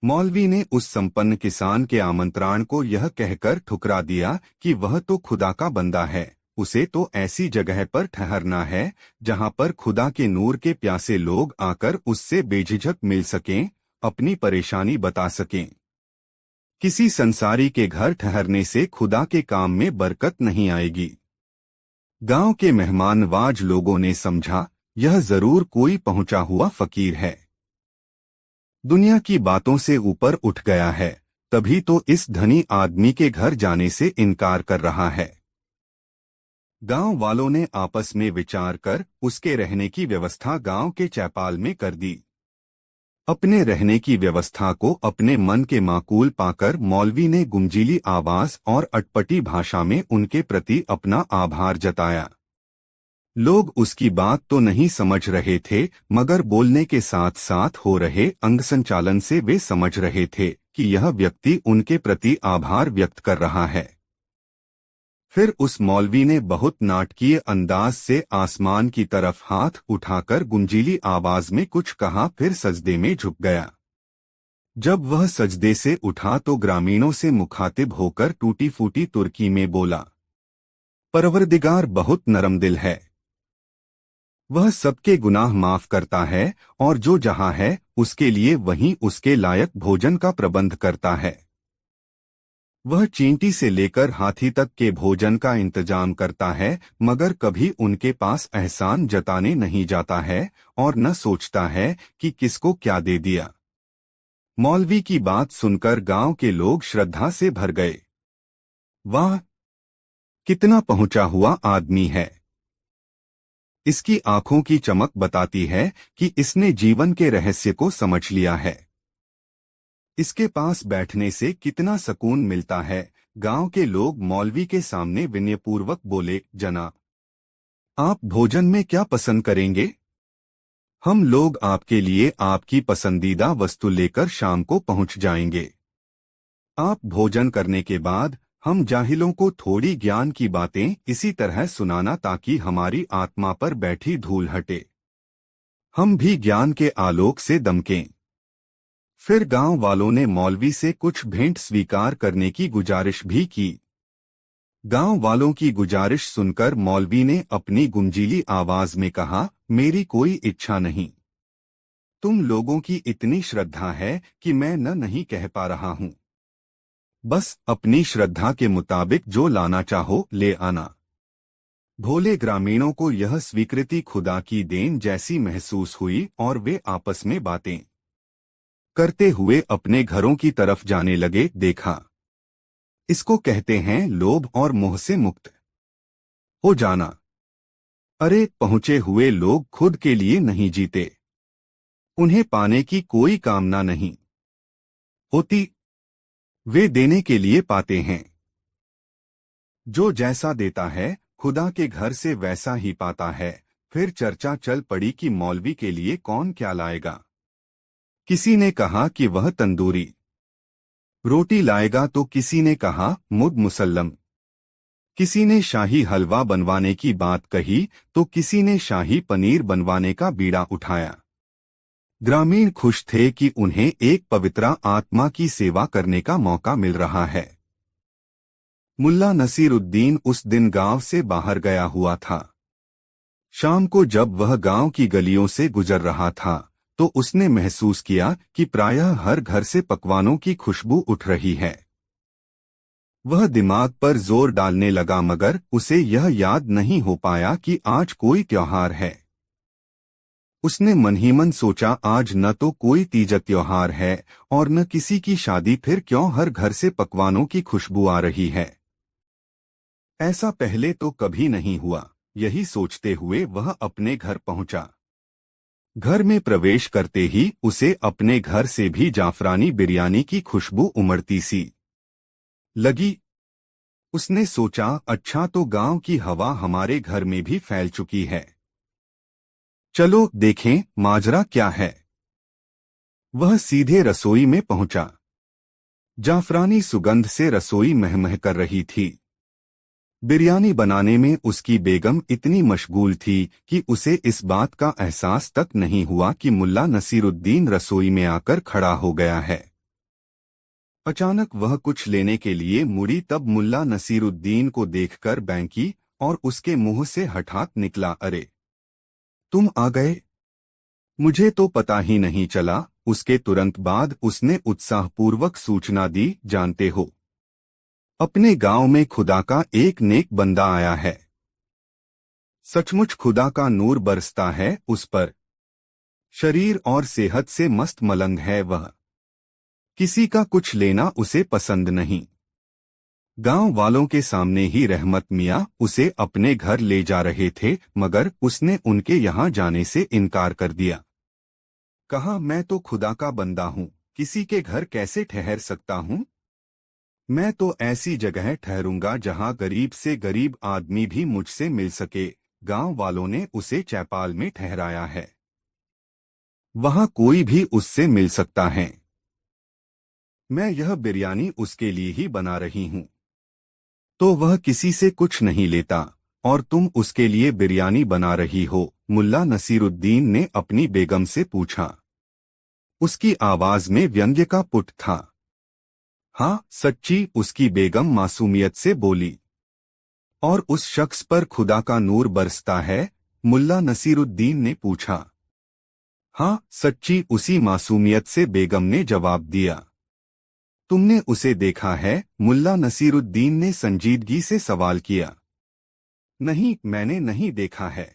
S1: मौलवी ने उस संपन्न किसान के आमंत्रण को यह कहकर ठुकरा दिया कि वह तो खुदा का बंदा है, उसे तो ऐसी जगह पर ठहरना है जहां पर खुदा के नूर के प्यासे लोग आकर उससे बेझिझक मिल सकें, अपनी परेशानी बता सकें। किसी संसारी के घर ठहरने से खुदा के काम में बरकत नहीं आएगी। गांव के मेहमानवाज लोगों ने समझा, यह जरूर कोई पहुंचा हुआ फकीर है, दुनिया की बातों से ऊपर उठ गया है, तभी तो इस धनी आदमी के घर जाने से इनकार कर रहा है। गांव वालों ने आपस में विचार कर उसके रहने की व्यवस्था गांव के चौपाल में कर दी। अपने रहने की व्यवस्था को अपने मन के माकूल पाकर मौलवी ने गुंजीली आवाज और अटपटी भाषा में उनके प्रति अपना आभार जताया। लोग उसकी बात तो नहीं समझ रहे थे, मगर बोलने के साथ साथ हो रहे अंग संचालन से वे समझ रहे थे कि यह व्यक्ति उनके प्रति आभार व्यक्त कर रहा है। फिर उस मौलवी ने बहुत नाटकीय अंदाज से आसमान की तरफ हाथ उठाकर गुंजीली आवाज में कुछ कहा, फिर सजदे में झुक गया। जब वह सजदे से उठा तो ग्रामीणों से मुखातिब होकर टूटी फूटी तुर्की में बोला, परवरदिगार बहुत नरम दिल है। वह सबके गुनाह माफ करता है और जो जहाँ है उसके लिए वहीं उसके लायक भोजन का प्रबंध करता है। वह चींटी से लेकर हाथी तक के भोजन का इंतजाम करता है, मगर कभी उनके पास एहसान जताने नहीं जाता है और न सोचता है कि किसको क्या दे दिया। मौलवी की बात सुनकर गांव के लोग श्रद्धा से भर गए। वाह, कितना पहुंचा हुआ आदमी है! इसकी आंखों की चमक बताती है कि इसने जीवन के रहस्य को समझ लिया है। इसके पास बैठने से कितना सुकून मिलता है। गांव के लोग मौलवी के सामने विनयपूर्वक बोले, जनाब, आप भोजन में क्या पसंद करेंगे? हम लोग आपके लिए आपकी पसंदीदा वस्तु लेकर शाम को पहुंच जाएंगे। आप भोजन करने के बाद हम जाहिलों को थोड़ी ज्ञान की बातें इसी तरह सुनाना ताकि हमारी आत्मा पर बैठी धूल हटे, हम भी ज्ञान के आलोक से दमकें। फिर गांव वालों ने मौलवी से कुछ भेंट स्वीकार करने की गुजारिश भी की। गांव वालों की गुजारिश सुनकर मौलवी ने अपनी गुंजीली आवाज में कहा, मेरी कोई इच्छा नहीं। तुम लोगों की इतनी श्रद्धा है कि मैं नहीं कह पा रहा हूँ। बस अपनी श्रद्धा के मुताबिक जो लाना चाहो ले आना। भोले ग्रामीणों को यह स्वीकृति खुदा की देन जैसी महसूस हुई और वे आपस में बातें करते हुए अपने घरों की तरफ जाने लगे। देखा, इसको कहते हैं लोभ और मोह से मुक्त हो जाना। अरे, पहुंचे हुए लोग खुद के लिए नहीं जीते, उन्हें पाने की कोई कामना नहीं होती, वे देने के लिए पाते हैं। जो जैसा देता है खुदा के घर से वैसा ही पाता है। फिर चर्चा चल पड़ी कि मौलवी के लिए कौन क्या लाएगा। किसी ने कहा कि वह तंदूरी रोटी लाएगा तो किसी ने कहा मुद मुसल्लम। किसी ने शाही हलवा बनवाने की बात कही तो किसी ने शाही पनीर बनवाने का बीड़ा उठाया। ग्रामीण खुश थे कि उन्हें एक पवित्र आत्मा की सेवा करने का मौका मिल रहा है। मुल्ला नसीरुद्दीन उस दिन गांव से बाहर गया हुआ था। शाम को जब वह गांव की गलियों से गुजर रहा था तो उसने महसूस किया कि प्रायः हर घर से पकवानों की खुशबू उठ रही है। वह दिमाग पर जोर डालने लगा, मगर उसे यह याद नहीं हो पाया कि आज कोई त्योहार है। उसने मन ही मन सोचा, आज न तो कोई तीज त्योहार है और न किसी की शादी, फिर क्यों हर घर से पकवानों की खुशबू आ रही है? ऐसा पहले तो कभी नहीं हुआ। यही सोचते हुए वह अपने घर पहुंचा। घर में प्रवेश करते ही उसे अपने घर से भी जाफरानी बिरयानी की खुशबू उमड़ती सी लगी। उसने सोचा, अच्छा तो गांव की हवा हमारे घर में भी फैल चुकी है। चलो देखें माजरा क्या है। वह सीधे रसोई में पहुंचा। जाफरानी सुगंध से रसोई महमह कर रही थी। बिरयानी बनाने में उसकी बेगम इतनी मशगूल थी कि उसे इस बात का एहसास तक नहीं हुआ कि मुल्ला नसीरुद्दीन रसोई में आकर खड़ा हो गया है। अचानक वह कुछ लेने के लिए मुड़ी, तब मुल्ला नसीरुद्दीन को देखकर बैंकी और उसके मुंह से हठात निकला, अरे तुम आ गए, मुझे तो पता ही नहीं चला। उसके तुरंत बाद उसने उत्साहपूर्वक सूचना दी, जानते हो, अपने गांव में खुदा का एक नेक बंदा आया है। सचमुच खुदा का नूर बरसता है उस पर। शरीर और सेहत से मस्त मलंग है वह। किसी का कुछ लेना उसे पसंद नहीं। गांव वालों के सामने ही रहमत मियाँ उसे अपने घर ले जा रहे थे, मगर उसने उनके यहाँ जाने से इनकार कर दिया। कहा, मैं तो खुदा का बंदा हूँ, किसी के घर कैसे ठहर सकता हूँ? मैं तो ऐसी जगह ठहरूंगा जहाँ गरीब से गरीब आदमी भी मुझसे मिल सके। गांव वालों ने उसे चैपाल में ठहराया है, वहाँ कोई भी उससे मिल सकता है। मैं यह बिरयानी उसके लिए ही बना रही हूँ। तो वह किसी से कुछ नहीं लेता और तुम उसके लिए बिरयानी बना रही हो? मुल्ला नसीरुद्दीन ने अपनी बेगम से पूछा। उसकी आवाज में व्यंग्य का पुट था। हाँ सच्ची, उसकी बेगम मासूमियत से बोली। और उस शख्स पर खुदा का नूर बरसता है, मुल्ला नसीरुद्दीन ने पूछा। हाँ, सच्ची, उसी मासूमियत से बेगम ने जवाब दिया। तुमने उसे देखा है? मुल्ला नसीरुद्दीन ने संजीदगी से सवाल किया। नहीं, मैंने नहीं देखा है।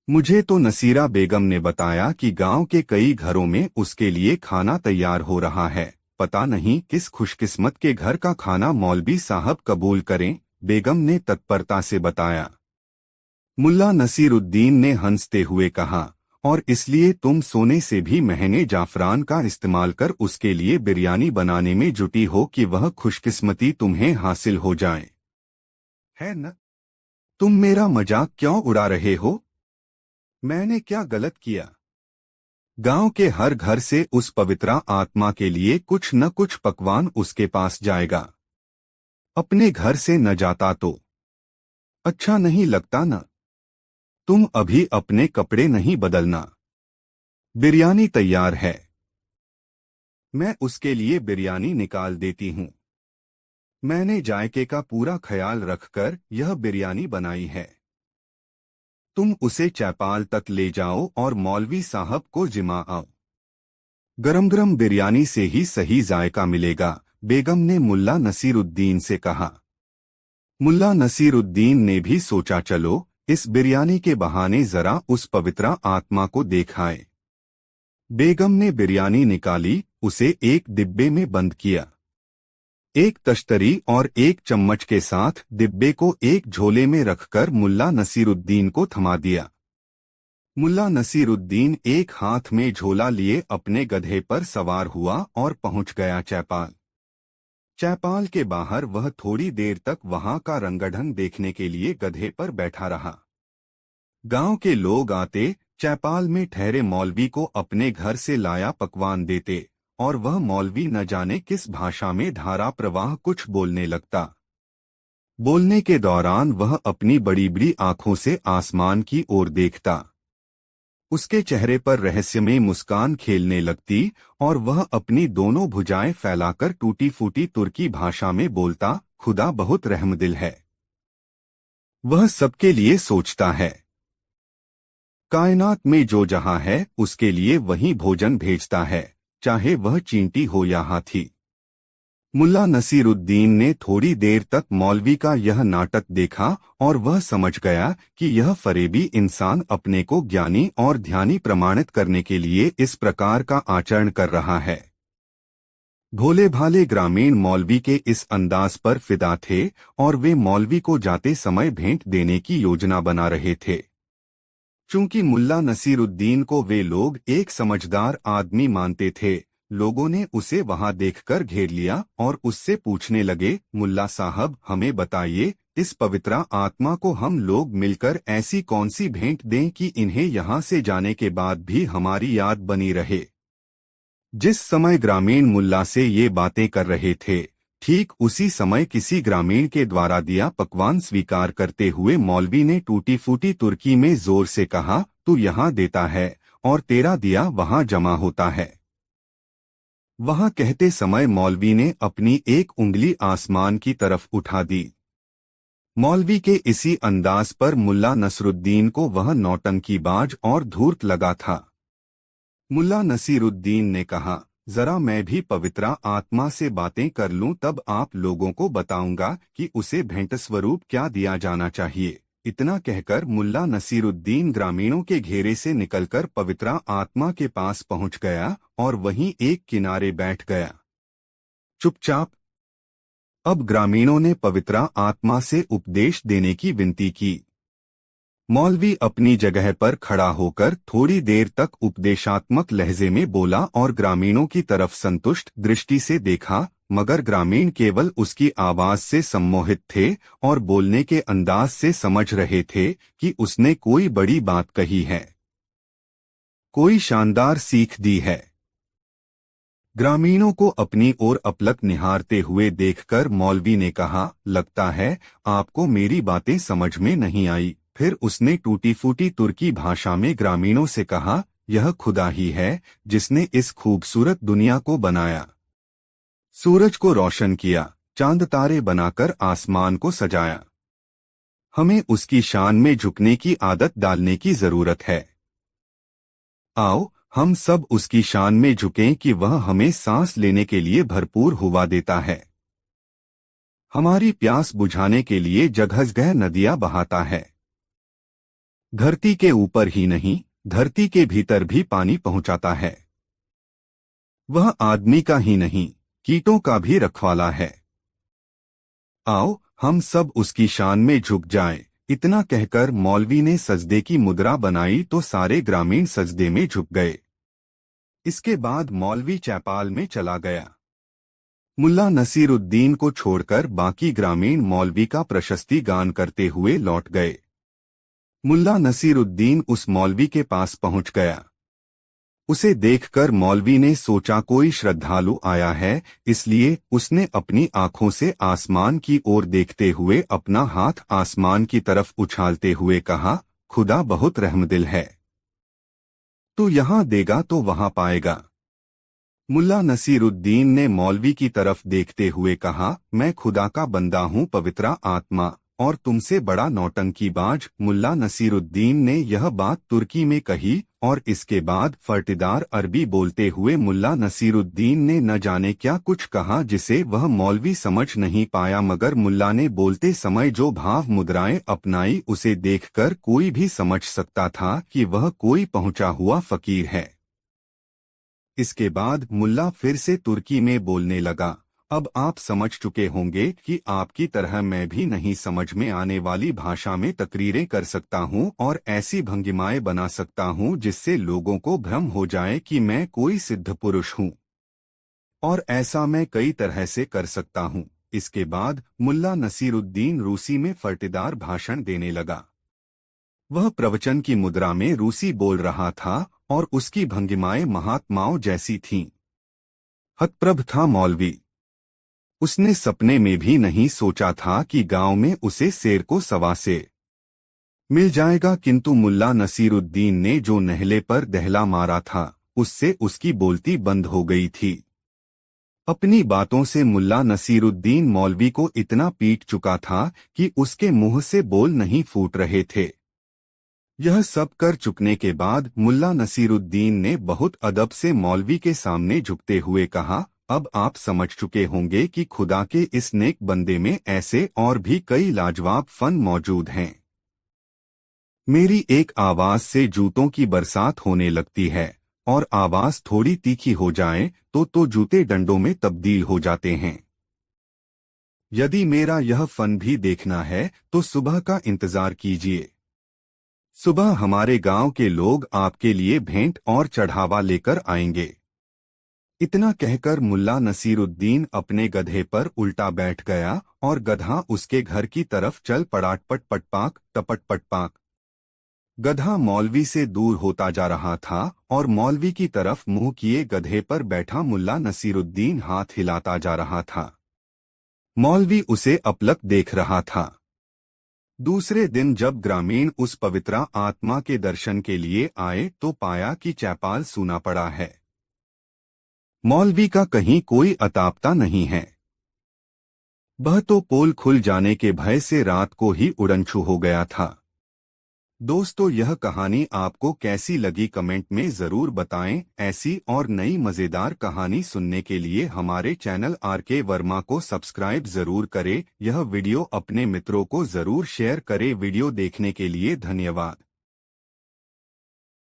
S1: मुझे तो नसीरा बेगम ने बताया कि गांव के कई घरों में उसके लिए खाना तैयार हो रहा है। पता नहीं किस खुशकिस्मत के घर का खाना मौलवी साहब कबूल करें, बेगम ने तत्परता से बताया। मुल्ला नसीरुद्दीन ने हंसते हुए कहा, और इसलिए तुम सोने से भी महंगे जाफरान का इस्तेमाल कर उसके लिए बिरयानी बनाने में जुटी हो कि वह खुशकिस्मती तुम्हें हासिल हो जाए, है न? तुम मेरा मजाक क्यों उड़ा रहे हो? मैंने क्या गलत किया? गांव के हर घर से उस पवित्रा आत्मा के लिए कुछ न कुछ पकवान उसके पास जाएगा। अपने घर से न जाता तो अच्छा नहीं लगता न? तुम अभी अपने कपड़े नहीं बदलना। बिरयानी तैयार है, मैं उसके लिए बिरयानी निकाल देती हूँ। मैंने जायके का पूरा ख्याल रखकर यह बिरयानी बनाई है। तुम उसे चौपाल तक ले जाओ और मौलवी साहब को जिमा आओ। गरम गरम बिरयानी से ही सही जायका मिलेगा, बेगम ने मुल्ला नसीरुद्दीन से कहा। मुल्ला नसीरुद्दीन ने भी सोचा, चलो इस बिरयानी के बहाने जरा उस पवित्रा आत्मा को देख आए। बेगम ने बिरयानी निकाली, उसे एक डिब्बे में बंद किया। एक तश्तरी और एक चम्मच के साथ डिब्बे को एक झोले में रखकर मुल्ला नसीरुद्दीन को थमा दिया। मुल्ला नसीरुद्दीन एक हाथ में झोला लिए अपने गधे पर सवार हुआ और पहुंच गया चौपाल। चौपाल के बाहर वह थोड़ी देर तक वहां का रंगढंग देखने के लिए गधे पर बैठा रहा। गांव के लोग आते, चौपाल में ठहरे मौलवी को अपने घर से लाया पकवान देते, और वह मौलवी न जाने किस भाषा में धारा प्रवाह कुछ बोलने लगता। बोलने के दौरान वह अपनी बड़ी बड़ी आंखों से आसमान की ओर देखता। उसके चेहरे पर रहस्यमय मुस्कान खेलने लगती और वह अपनी दोनों भुजाएं फैलाकर टूटी फूटी तुर्की भाषा में बोलता, खुदा बहुत रहमदिल है। वह सबके लिए सोचता है। कायनात में जो जहां है उसके लिए वही भोजन भेजता है, चाहे वह चींटी हो या हाथी। मुल्ला नसीरुद्दीन ने थोड़ी देर तक मौलवी का यह नाटक देखा और वह समझ गया कि यह फरेबी इंसान अपने को ज्ञानी और ध्यानी प्रमाणित करने के लिए इस प्रकार का आचरण कर रहा है। भोले भाले ग्रामीण मौलवी के इस अंदाज पर फिदा थे और वे मौलवी को जाते समय भेंट देने की योजना बना रहे थे। चूंकि मुल्ला नसीरुद्दीन को वे लोग एक समझदार आदमी मानते थे, लोगों ने उसे वहां देखकर घेर लिया और उससे पूछने लगे, मुल्ला साहब हमें बताइए, इस पवित्रा आत्मा को हम लोग मिलकर ऐसी कौन सी भेंट दें कि इन्हें यहाँ से जाने के बाद भी हमारी याद बनी रहे। जिस समय ग्रामीण मुल्ला से ये बातें कर रहे थे, ठीक उसी समय किसी ग्रामीण के द्वारा दिया पकवान स्वीकार करते हुए मौलवी ने टूटी फूटी तुर्की में जोर से कहा, तू यहाँ देता है और तेरा दिया वहाँ जमा होता है। वहाँ कहते समय मौलवी ने अपनी एक उंगली आसमान की तरफ उठा दी। मौलवी के इसी अंदाज पर मुल्ला नसरुद्दीन को वह नौटंकीबाज और धूर्त लगा था। मुल्ला नसीरुद्दीन ने कहा, जरा मैं भी पवित्रा आत्मा से बातें कर लूं, तब आप लोगों को बताऊंगा कि उसे भेंट स्वरूप क्या दिया जाना चाहिए। इतना कहकर मुल्ला नसीरुद्दीन ग्रामीणों के घेरे से निकलकर पवित्रा आत्मा के पास पहुंच गया और वहीं एक किनारे बैठ गया, चुपचाप। अब ग्रामीणों ने पवित्रा आत्मा से उपदेश देने की विनती की। मौलवी अपनी जगह पर खड़ा होकर थोड़ी देर तक उपदेशात्मक लहजे में बोला और ग्रामीणों की तरफ संतुष्ट दृष्टि से देखा, मगर ग्रामीण केवल उसकी आवाज से सम्मोहित थे और बोलने के अंदाज से समझ रहे थे कि उसने कोई बड़ी बात कही है, कोई शानदार सीख दी है। ग्रामीणों को अपनी ओर अपलक निहारते हुए देखकर मौलवी ने कहा, लगता है आपको मेरी बातें समझ में नहीं आई। फिर उसने टूटी फूटी तुर्की भाषा में ग्रामीणों से कहा, यह खुदा ही है जिसने इस खूबसूरत दुनिया को बनाया, सूरज को रोशन किया, चांद तारे बनाकर आसमान को सजाया। हमें उसकी शान में झुकने की आदत डालने की जरूरत है। आओ हम सब उसकी शान में झुकें कि वह हमें सांस लेने के लिए भरपूर हवा देता है, हमारी प्यास बुझाने के लिए जगह नदियां बहाता है। धरती के ऊपर ही नहीं, धरती के भीतर भी पानी पहुंचाता है। वह आदमी का ही नहीं, कीटों का भी रखवाला है। आओ हम सब उसकी शान में झुक जाएं। इतना कहकर मौलवी ने सजदे की मुद्रा बनाई तो सारे ग्रामीण सजदे में झुक गए। इसके बाद मौलवी चौपाल में चला गया। मुल्ला नसीरुद्दीन को छोड़कर बाकी ग्रामीण मौलवी का प्रशस्ति गान करते हुए लौट गए। मुल्ला नसीरुद्दीन उस मौलवी के पास पहुंच गया। उसे देखकर मौलवी ने सोचा कोई श्रद्धालु आया है, इसलिए उसने अपनी आंखों से आसमान की ओर देखते हुए अपना हाथ आसमान की तरफ उछालते हुए कहा, खुदा बहुत रहमदिल है, तू यहाँ देगा तो वहाँ पाएगा। मुल्ला नसीरुद्दीन ने मौलवी की तरफ देखते हुए कहा, मैं खुदा का बंदा हूँ पवित्रा आत्मा, और तुमसे बड़ा नौटंकीबाज। मुल्ला नसीरुद्दीन ने यह बात तुर्की में कही और इसके बाद फर्टीदार अरबी बोलते हुए मुल्ला नसीरुद्दीन ने न जाने क्या कुछ कहा जिसे वह मौलवी समझ नहीं पाया, मगर मुल्ला ने बोलते समय जो भाव मुद्राएं अपनाई उसे देखकर कोई भी समझ सकता था कि वह कोई पहुंचा हुआ फकीर है। इसके बाद मुल्ला फिर से तुर्की में बोलने लगा। अब आप समझ चुके होंगे कि आपकी तरह मैं भी नहीं समझ में आने वाली भाषा में तकरीरें कर सकता हूं और ऐसी भंगिमाएं बना सकता हूं जिससे लोगों को भ्रम हो जाए कि मैं कोई सिद्ध पुरुष हूं, और ऐसा मैं कई तरह से कर सकता हूं। इसके बाद मुल्ला नसीरुद्दीन रूसी में फर्टीदार भाषण देने लगा। वह प्रवचन की मुद्रा में रूसी बोल रहा था और उसकी भंगिमाएं महात्माओं जैसी थीं। हतप्रभ था मौलवी। उसने सपने में भी नहीं सोचा था कि गांव में उसे शेर को सवा से मिल जाएगा, किंतु मुल्ला नसीरुद्दीन ने जो नहले पर दहला मारा था उससे उसकी बोलती बंद हो गई थी। अपनी बातों से मुल्ला नसीरुद्दीन मौलवी को इतना पीट चुका था कि उसके मुंह से बोल नहीं फूट रहे थे। यह सब कर चुकने के बाद मुल्ला नसीरुद्दीन ने बहुत अदब से मौलवी के सामने झुकते हुए कहा, अब आप समझ चुके होंगे कि खुदा के इस नेक बंदे में ऐसे और भी कई लाजवाब फन मौजूद हैं। मेरी एक आवाज से जूतों की बरसात होने लगती है, और आवाज थोड़ी तीखी हो जाए तो जूते डंडों में तब्दील हो जाते हैं। यदि मेरा यह फन भी देखना है तो सुबह का इंतजार कीजिए। सुबह हमारे गांव के लोग आपके लिए भेंट और चढ़ावा लेकर आएंगे। इतना कहकर मुल्ला नसीरुद्दीन अपने गधे पर उल्टा बैठ गया और गधा उसके घर की तरफ चल पड़ा। पटपटपाक टपट पटपाक। गधा मौलवी से दूर होता जा रहा था और मौलवी की तरफ मुंह किए गधे पर बैठा मुल्ला नसीरुद्दीन हाथ हिलाता जा रहा था। मौलवी उसे अपलक देख रहा था। दूसरे दिन जब ग्रामीण उस पवित्रा आत्मा के दर्शन के लिए आए तो पाया कि चौपाल सूना पड़ा है। मौलवी का कहीं कोई अतापता नहीं है। वह तो पोल खुल जाने के भय से रात को ही उड़नछू हो गया था। दोस्तों, यह कहानी आपको कैसी लगी कमेंट में जरूर बताएं। ऐसी और नई मजेदार कहानी सुनने के लिए हमारे चैनल आरके वर्मा को सब्सक्राइब जरूर करें। यह वीडियो अपने मित्रों को जरूर शेयर करें। वीडियो देखने के लिए धन्यवाद।